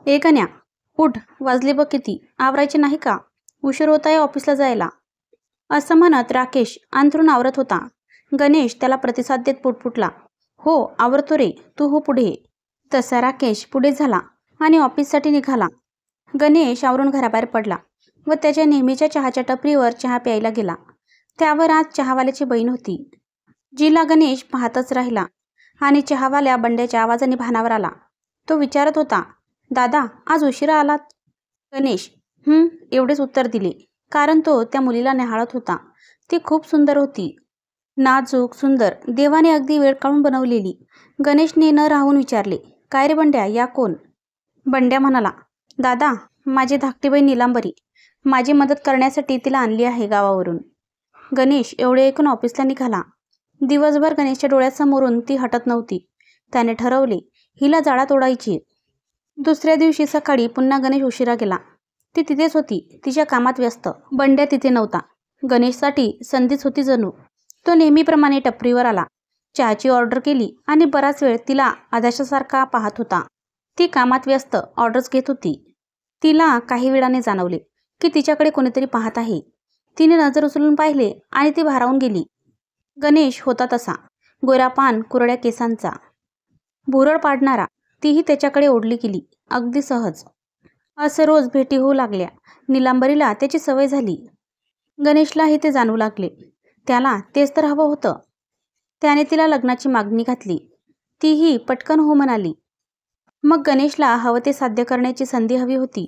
ए गण्या, उठ, वाजले बघ किती, आवरायचे नाही का? उशीर होत आहे ऑफिसला जायला, असं म्हणत राकेश अंथरूण आवरत होता. गणेश त्याला प्रतिसाद देत पुटपुटला, हो आवरतो रे, तू हो पुढे. तसा राकेश पुढे झाला आणि ऑफिससाठी निघाला. गणेश आवरून घराबाहेर पडला व त्याच्या नेहमीच्या चहाच्या टपरीवर चहा प्यायला गेला. त्यावर आज चहावाल्याची बहीण होती, जिला गणेश पाहतच राहिला आणि चहावाल्या बंड्याच्या आवाजाने भानावर आला. तो विचारत होता, दादा आज उशिरा आलात? गणेश एवढेच उत्तर दिले, कारण तो त्या मुलीला निहाळत होता. ती खूप सुंदर होती, नाजूक सुंदर, देवाने अगदी वेळ काढून बनवलेली. गणेशने न राहून विचारले, काय रे बंड्या, या कोण? बंड्या म्हणाला, दादा माझी धाकटी बहीण निलांबरी, माझी मदत करण्यासाठी तिला आणली आहे गावावरून. गणेश एवढे ऐकून ऑफिसला निघाला. दिवसभर गणेशच्या डोळ्यासमोरून ती हटत नव्हती. त्याने ठरवले, हिला जाळात ओढायची. दुसऱ्या दिवशी सकाळी पुन्हा गणेश उशिरा गेला. ती तिथेच होती, तिच्या कामात व्यस्त. बंड्या तिथे नव्हता. गणेशसाठी संधीच होती जणू. तो नेहमीप्रमाणे टपरीवर आला, चहाची ऑर्डर केली आणि बराच वेळ तिला आदर्शासारखा पाहत होता. ती कामात व्यस्त ऑर्डर्स घेत होती. तिला काही वेळाने जाणवले की तिच्याकडे कोणीतरी पाहत आहे. तिने नजर उचलून पाहिले आणि ती भारावून गेली. गणेश होता तसा, गोरापान, कुरड्या केसांचा, भुरळ पाडणारा. तीही त्याच्याकडे ओढली गेली, अगदी सहज. असं रोज भेटी होऊ लागल्या. निलांबरीला त्याची सवय झाली. गणेशलाही ते जाणवू लागले. त्याला तेच तर हवं होतं. त्याने तिला लग्नाची मागणी घातली. तीही पटकन हो म्हणाली. मग गणेशला हवं ते साध्य करण्याची संधी हवी होती.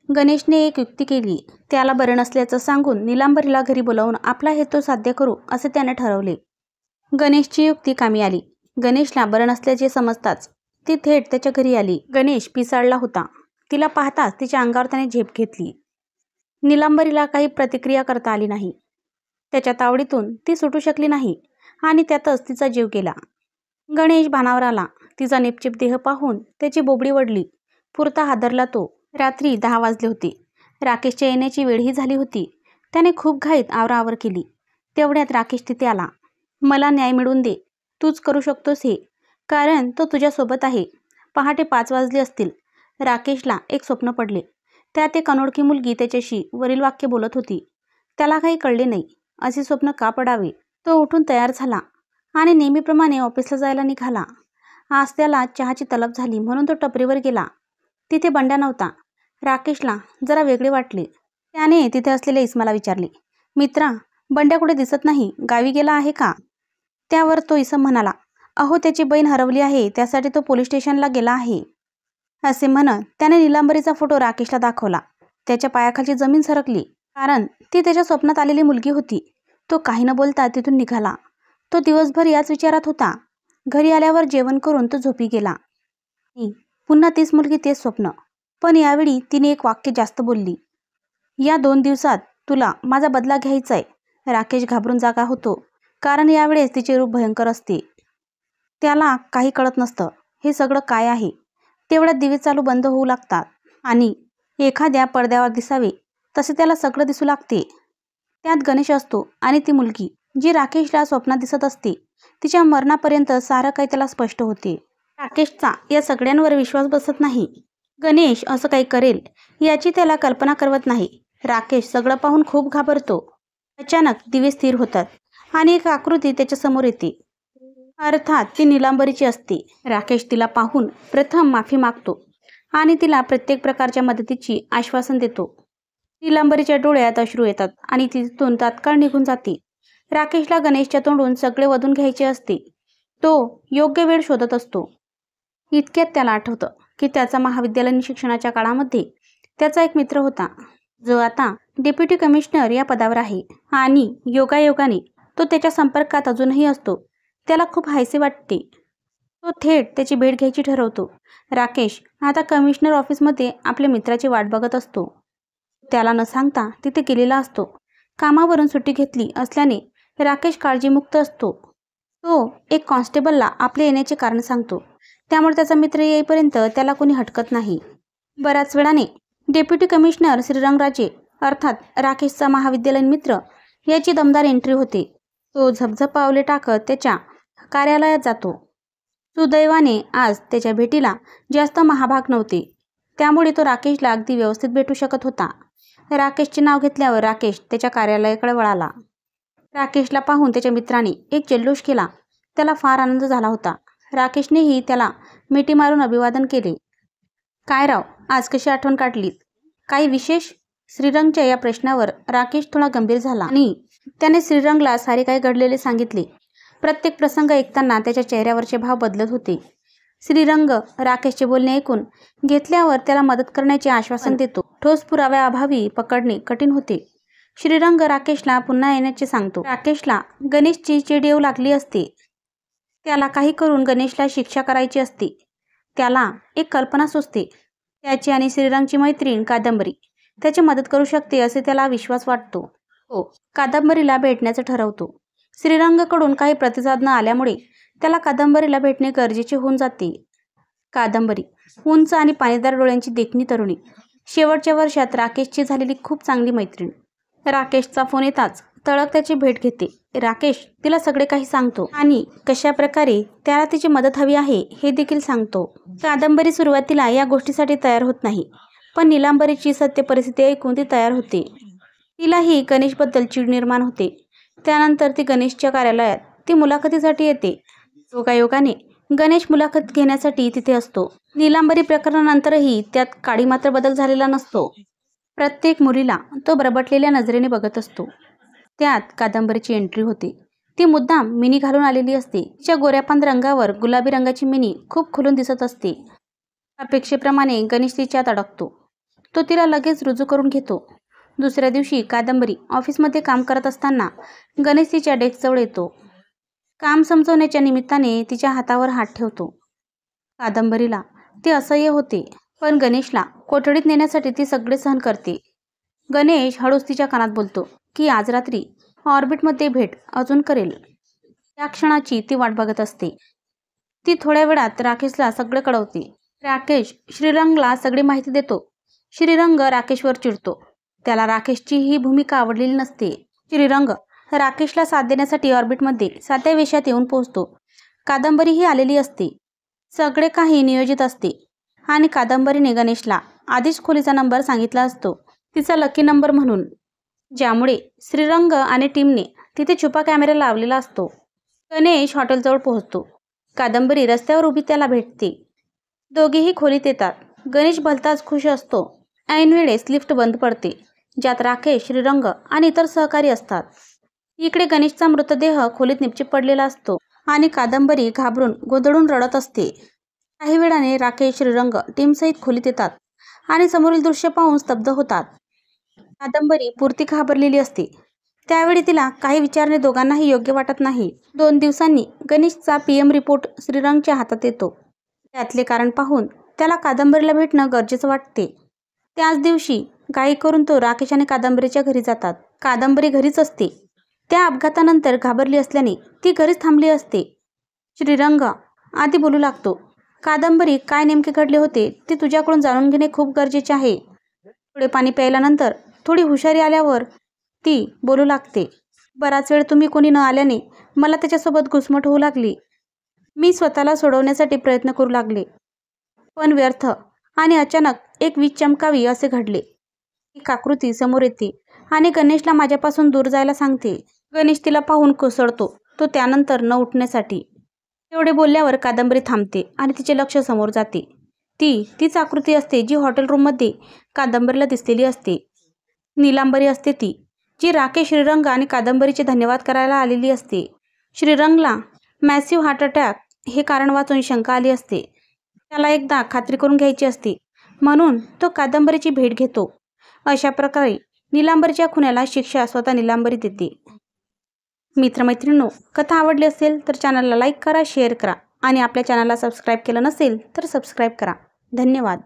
गणेशने एक युक्ती केली. त्याला बरं नसल्याचं सांगून निलांबरीला घरी बोलावून आपला हेतू साध्य करू असे त्याने ठरवले. गणेशची युक्ती कामी आली. गणेशला बरं नसल्याचे समजताच ती थेट त्याच्या घरी आली. गणेश पिसाळला होता. तिला पाहताच तिच्या अंगावर त्याने झेप घेतली. निलांबरीला काही प्रतिक्रिया करता आली नाही. त्याच्या तावडीतून ती सुटू शकली नाही आणि त्यातच तिचा जीव गेला. गणेश भानावर आला. तिचा निपचिप देह पाहून त्याची बोबडी वडली. पुरता हादरला तो. रात्री 10 वाजले होते. राकेशच्या येण्याची वेळही झाली होती. त्याने खूप घाईत आवराआवर केली. तेवढ्यात राकेश तिथे आला. मला न्याय मिळवून दे, तूच करू शकतोस हे, कारण तो तुझ्यासोबत आहे. पहाटे 5 वाजले असतील. राकेशला एक स्वप्न पडले. त्यात एक अनोळखी मुलगी त्याच्याशी वरील वाक्य बोलत होती. त्याला काही कळले नाही. असे स्वप्न का पडावे? तो उठून तयार झाला आणि नेहमीप्रमाणे ऑफिसला जायला निघाला. आज त्याला चहाची तलब झाली म्हणून तो टपरीवर गेला. तिथे बंड्या नव्हता. राकेशला जरा वेगळे वाटले. त्याने तिथे असलेल्या इसमाला विचारले, मित्रा, बंड्या कुठे दिसत नाही, गावी गेला आहे का? त्यावर तो इसम म्हणाला, अहो त्याची बहीण हरवली आहे, त्यासाठी तो पोलीस स्टेशनला गेला आहे. असे म्हणत त्याने निलांबरीचा फोटो राकेशला दाखवला. त्याच्या पायाखालची जमीन सरकली, कारण ती त्याच्या स्वप्नात आलेली मुलगी होती. तो काही न बोलता तिथून निघाला. तो दिवसभर याच विचारात होता. घरी आल्यावर जेवण करून तो झोपी गेला. पुन्हा तीच मुलगी, तेच स्वप्न. पण यावेळी तिने एक वाक्य जास्त बोलली, या 2 दिवसात तुला माझा बदला घ्यायचा आहे. राकेश घाबरून जागा होतो, कारण यावेळेस तिचे रूप भयंकर असते. त्याला काही कळत नसतं हे सगळं काय आहे. तेवढ्यात दिवे चालू बंद होऊ लागतात आणि एखाद्या पडद्यावर दिसावे तसे त्याला सगळं दिसू लागते. त्यात गणेश असतो आणि ती मुलगी जी राकेशला स्वप्नात दिसत असते. तिच्या मरणापर्यंत सारं काही त्याला स्पष्ट होते. राकेशचा या सगळ्यांवर विश्वास बसत नाही. गणेश असं काही करेल याची त्याला कल्पना करवत नाही. राकेश सगळं पाहून खूप घाबरतो. अचानक दिवे स्थिर होतात आणि एक आकृती त्याच्या समोर येते. अर्थात ती निलांबरीची असते. राकेश तिला पाहून प्रथम माफी मागतो आणि तिला प्रत्येक प्रकारच्या मदतीची आश्वासन देतो. निलांबरीच्या डोळ्यात अश्रू येतात आणि ती तिथून तात्काळ निघून जाते. राकेशला गणेशच्या तोंडून सगळे वधून घ्यायचे असते. तो योग्य वेळ शोधत असतो. इतक्यात त्याला आठवतं की त्याचा महाविद्यालयीन शिक्षणाच्या काळामध्ये त्याचा एक मित्र होता, जो आता डेप्युटी कमिशनर या पदावर आहे आणि योगायोगाने तो त्याच्या संपर्कात अजूनही असतो. त्याला खूप हायसे वाटते. तो थेट त्याची भेट घ्यायची ठरवतो. राकेश आता कमिशनर ऑफिसमध्ये आपल्या मित्राची वाट बघत असतो. त्याला न सांगता तिथे गेलेला असतो. कामावरून सुट्टी घेतली असल्याने राकेश काळजीमुक्त असतो. तो एक कॉन्स्टेबलला आपल्या येण्याचे कारण सांगतो. त्यामुळे त्याचा मित्र येईपर्यंत त्याला कोणी हटकत नाही. बऱ्याच वेळाने डेप्युटी कमिशनर श्रीरंगराजे अर्थात राकेशचा महाविद्यालयीन मित्र याची दमदार एंट्री होते. तो झपझप पावले टाकत त्याच्या कार्यालयात जातो. सुदैवाने आज त्याच्या भेटीला जास्त महाभाग नव्हते. त्यामुळे तो राकेशला अगदी व्यवस्थित भेटू शकत होता. राकेशचे नाव घेतल्यावर राकेश त्याच्या कार्यालयाकडे वळाला. राकेशला पाहून त्याच्या मित्राने एक जल्लोष केला. त्याला फार आनंद झाला होता. राकेशनेही त्याला मिठी मारून अभिवादन केले. काय राव, आज कशी आठवण काढलीत? काही विशेष? श्रीरंगच्या या प्रश्नावर राकेश थोडा गंभीर झाला आणि त्याने श्रीरंगला सारे काही घडलेले सांगितले. प्रत्येक प्रसंग ऐकताना त्याच्या चेहऱ्यावरचे भाव बदलत होते. श्रीरंग राकेशचे बोलणे ऐकून घेतल्यावर त्याला मदत करण्याचे आश्वासन देतो. ठोस पुराव्याअभावी पकडणे कठीण होते. श्रीरंग राकेशला पुन्हा येण्याचे सांगतो. राकेशला गणेशची चीड येऊ लागली असते. त्याला काही करून गणेशला शिक्षा करायची असते. त्याला एक कल्पना सुचते. त्याची आणि श्रीरंगची मैत्रीण कादंबरी त्याची मदत करू शकते असे त्याला विश्वास वाटतो. हो, कादंबरीला भेटण्याचं ठरवतो. श्रीरंगकडून काही प्रतिसाद न आल्यामुळे त्याला कादंबरीला भेटणे गरजेचे होऊन जाते. कादंबरी उंच आणि पाणीदार डोळ्यांची देखणी तरुणी. शेवटच्या वर्षात राकेशची झालेली खूप चांगली मैत्रीण. राकेशचा फोन येताच तळक त्याची भेट घेते. राकेश तिला सगळे काही सांगतो आणि कशा प्रकारे त्याला तिची मदत हवी आहे हे देखील सांगतो. कादंबरी सुरुवातीला या गोष्टीसाठी तयार होत नाही, पण निलांबरीची सत्य परिस्थिती ऐकून ती तयार होते. तिलाही गणेशबद्दल चीड निर्माण होते. त्यानंतर ती गणेशच्या कार्यालयात ती मुलाखतीसाठी येते. योगायोगाने गणेश मुलाखत घेण्यासाठी तिथे असतो. निलांबरी प्रकरणानंतरही त्यात काडी मात्र बदल झालेला नसतो. प्रत्येक मुलीला तो बरबटलेल्या नजरेने बघत असतो. त्यात कादंबरीची एंट्री होते. ती मुद्दाम मिनी घालून आलेली असते. तिच्या गोऱ्यापांढऱ्या रंगावर गुलाबी रंगाची मिनी खूप खुलून दिसत असते. अपेक्षेप्रमाणे गणेश तिच्यात अडकतो. तो तिला लगेच रुजू करून घेतो. दुसऱ्या दिवशी कादंबरी ऑफिसमध्ये काम करत असताना गणेश तिच्या डेस्कजवळ येतो. काम समजवण्याच्या निमित्ताने तिच्या हातावर हात ठेवतो. कादंबरीला ते असह्य होते, पण गणेशला कोठडीत नेण्यासाठी ती सगळे सहन करते. गणेश हळूच तिच्या कानात बोलतो की आज रात्री ऑर्बिटमध्ये भेट अजून करेल. त्या क्षणाची ती वाट बघत असते. ती थोड्या वेळात राकेशला सगळं कळवते. राकेश श्रीरंगला सगळी माहिती देतो. श्रीरंग राकेशवर चिडतो. त्याला राकेशची ही भूमिका आवडलेली नसते. श्रीरंग राकेशला साथ देण्यासाठी ऑर्बिटमध्ये साध्या वेशात येऊन पोहोचतो. कादंबरीही आलेली असते. सगळे काही नियोजित असते आणि कादंबरीने गणेशला आधीच खोलीचा नंबर सांगितला असतो, तिचा लकी नंबर म्हणून, ज्यामुळे श्रीरंग आणि टीमने तिथे छुपा कॅमेरा लावलेला असतो. गणेश हॉटेलजवळ पोहोचतो. कादंबरी रस्त्यावर उभी त्याला भेटते. दोघेही खोलीत येतात. गणेश भलताच खुश असतो. ऐनवेळेस लिफ्ट बंद पडते, ज्यात राकेश, श्रीरंग आणि इतर सहकारी असतात. इकडे गणेशचा मृतदेह खोलीत निपचिप पडलेला असतो आणि कादंबरी घाबरून गोंधळून रडत असते. काही वेळाने राकेश, श्रीरंग टीमसहित खोलीत येतात आणि समोरील दृश्य पाहून स्तब्ध होतात. कादंबरी पुरती घाबरलेली असते. त्यावेळी तिला काही विचारणे दोघांनाही योग्य वाटत नाही. 2 दिवसांनी गणेशचा PM रिपोर्ट श्रीरंगच्या हातात येतो. त्यातले कारण पाहून त्याला कादंबरीला भेटणं गरजेचं वाटते. त्याच दिवशी घाई करून तो राकेश आणि कादंबरीच्या घरी जातात. कादंबरी घरीच असते. त्या अपघातानंतर घाबरली असल्याने ती घरीच थांबली असते. श्रीरंग आधी बोलू लागतो. कादंबरी, काय नेमके घडले होते ते तुझ्याकडून जाणून घेणे खूप गरजेचे आहे. थोडे पाणी प्यायल्यानंतर थोडी हुशारी आल्यावर ती बोलू लागते. बराच वेळ तुम्ही कोणी न आल्याने मला त्याच्यासोबत घुसमट होऊ लागली. मी स्वतःला सोडवण्यासाठी प्रयत्न करू लागले, पण व्यर्थ. आणि अचानक एक वीज चमकावी असे घडले. एक आकृती समोर येते आणि गणेशला माझ्यापासून दूर जायला सांगते. गणेश तिला पाहून कोसळतो. तो त्यानंतर न उठण्यासाठी. एवढे बोलल्यावर कादंबरी थांबते आणि तिचे लक्ष समोर जाते. तीच आकृती असते जी हॉटेल रूममध्ये कादंबरीला दिसलेली असते. निलांबरी असते ती, जी राकेश, श्रीरंग आणि कादंबरीचे धन्यवाद करायला आलेली असते. श्रीरंगला मॅसिव्ह हार्ट अटॅक हे कारण वाचून शंका आली असते. त्याला एकदा खात्री करून घ्यायची असते, म्हणून तो कादंबरीची भेट घेतो. अशा प्रकारे निलांबरीच्या खुन्याला शिक्षा स्वतः निलांबरी देते. मित्रमैत्रिणींनो, कथा आवडली असेल तर चॅनलला लाईक करा, शेअर करा आणि आपल्या चॅनलला सबस्क्राईब केलं नसेल तर सबस्क्राईब करा. धन्यवाद.